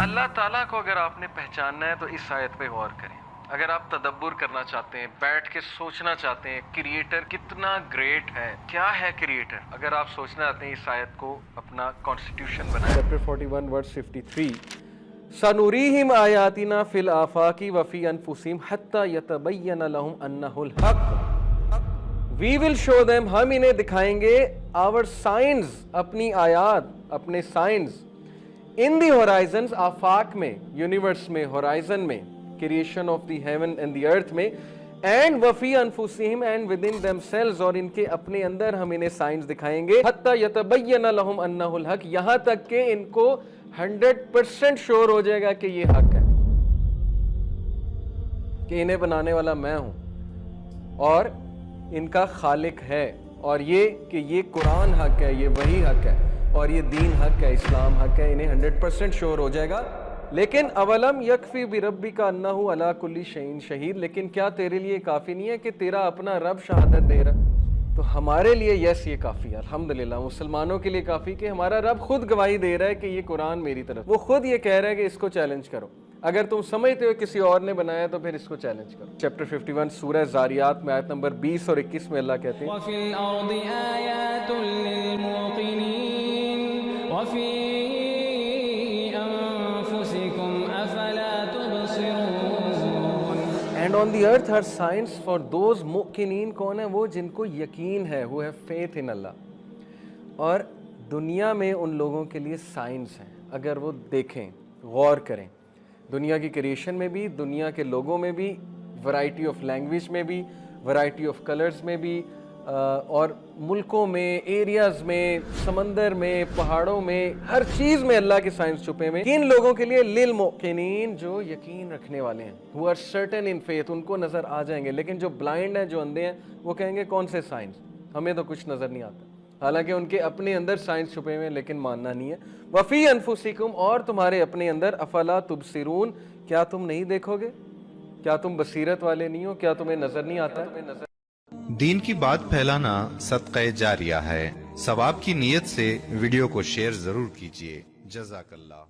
اللہ تعالیٰ کو اگر آپ نے پہچاننا ہے تو اس آیت پہ غور کریں. اگر آپ تدبر کرنا چاہتے ہیں, بیٹھ کے سوچنا چاہتے ہیں کریٹر کتنا گریٹ ہے, کیا ہے کریٹر, اگر آپ سوچنا چاہتے ہیں اس آیت کو اپنا کانسٹیٹیوشن بنائیں. چیپٹر 41 ورس 53, سَنُرِيهِمْ آیَاتِنَا فِي الْآفَاقِ وَفِي أَنفُسِهِمْ حَتَّى يَتَبَيَّنَ لَهُمْ أَنَّهُ الْحَقُّ. We will show them, ہم انہیں دکھائیں گے our signs, اپنی آیات, اپنے signs in the horizons, آفاق میں, یونیورس میں, horizon میں, creation of the heaven and the earth میں, and وفی انفسہم, and within themselves, اور ان کے اپنے اندر ہم انہیں سائنس دکھائیں گے. حتی یتبین لہم انہ الحق, یہاں تک کہ ان کو 100% شور ہو جائے گا کہ یہ حق ہے, کہ انہیں بنانے والا میں ہوں اور ان کا خالق ہے, اور یہ کہ یہ قرآن حق ہے, یہ وحی حق ہے, اور یہ دین حق ہے, اسلام حق ہے, انہیں 100% شور ہو جائے گا. لیکن اولم یکفی بربک انہ علی کل شیء شہید, لیکن کیا تیرے لیے کافی نہیں ہے کہ تیرا اپنا رب شہادت دے رہا؟ تو ہمارے لیے یس یہ کافی ہے, الحمدللہ مسلمانوں کے لیے کافی کہ ہمارا رب خود گواہی دے رہا ہے کہ یہ قرآن میری طرف, وہ خود یہ کہہ رہا ہے کہ اس کو چیلنج کرو. اگر تم سمجھتے ہو کسی اور نے بنایا تو پھر اس کو چیلنج کرو. چیپٹر 51 سورہ زاریات میں آیت نمبر 20 اور 21 میں اللہ کہتے ہیں وَفِي الْأَرْضِ آیَاتٌ لِّلْمُوقِنِينَ وَفِي أَنفُسِكُمْ أَفَلَا تُبْصِرُونَ. And on the earth are signs for those muqinin, کون ہیں وہ جن کو یقین ہے, who have faith in Allah. اور دنیا میں ان لوگوں کے لیے سائنس ہیں اگر وہ دیکھیں, غور کریں, دنیا کی کریشن میں بھی, دنیا کے لوگوں میں بھی, ورائٹی آف لینگویج میں بھی, ورائٹی آف کلرز میں بھی, اور ملکوں میں, ایریاز میں, سمندر میں, پہاڑوں میں, ہر چیز میں اللہ کے سائنس چھپے ہوئے. کن لوگوں کے لیے؟ للموقنین, جو یقین رکھنے والے ہیں, who are certain in faith, ان کو نظر آ جائیں گے. لیکن جو بلائنڈ ہیں, جو اندھے ہیں, وہ کہیں گے کون سے سائنس, ہمیں تو کچھ نظر نہیں آتا, حالانکہ ان کے اپنے اندر سائنس چھپے ہوئے ہیں لیکن ماننا نہیں ہے. وفی انفسکم, اور تمہارے اپنے اندر, افلا تبصرون, کیا تم نہیں دیکھو گے, کیا تم بصیرت والے نہیں ہو, کیا تمہیں نظر نہیں آتا؟ دین کی بات پھیلانا صدقہ جاریہ ہے. ثواب کی نیت سے ویڈیو کو شیئر ضرور کیجیے. جزاک اللہ.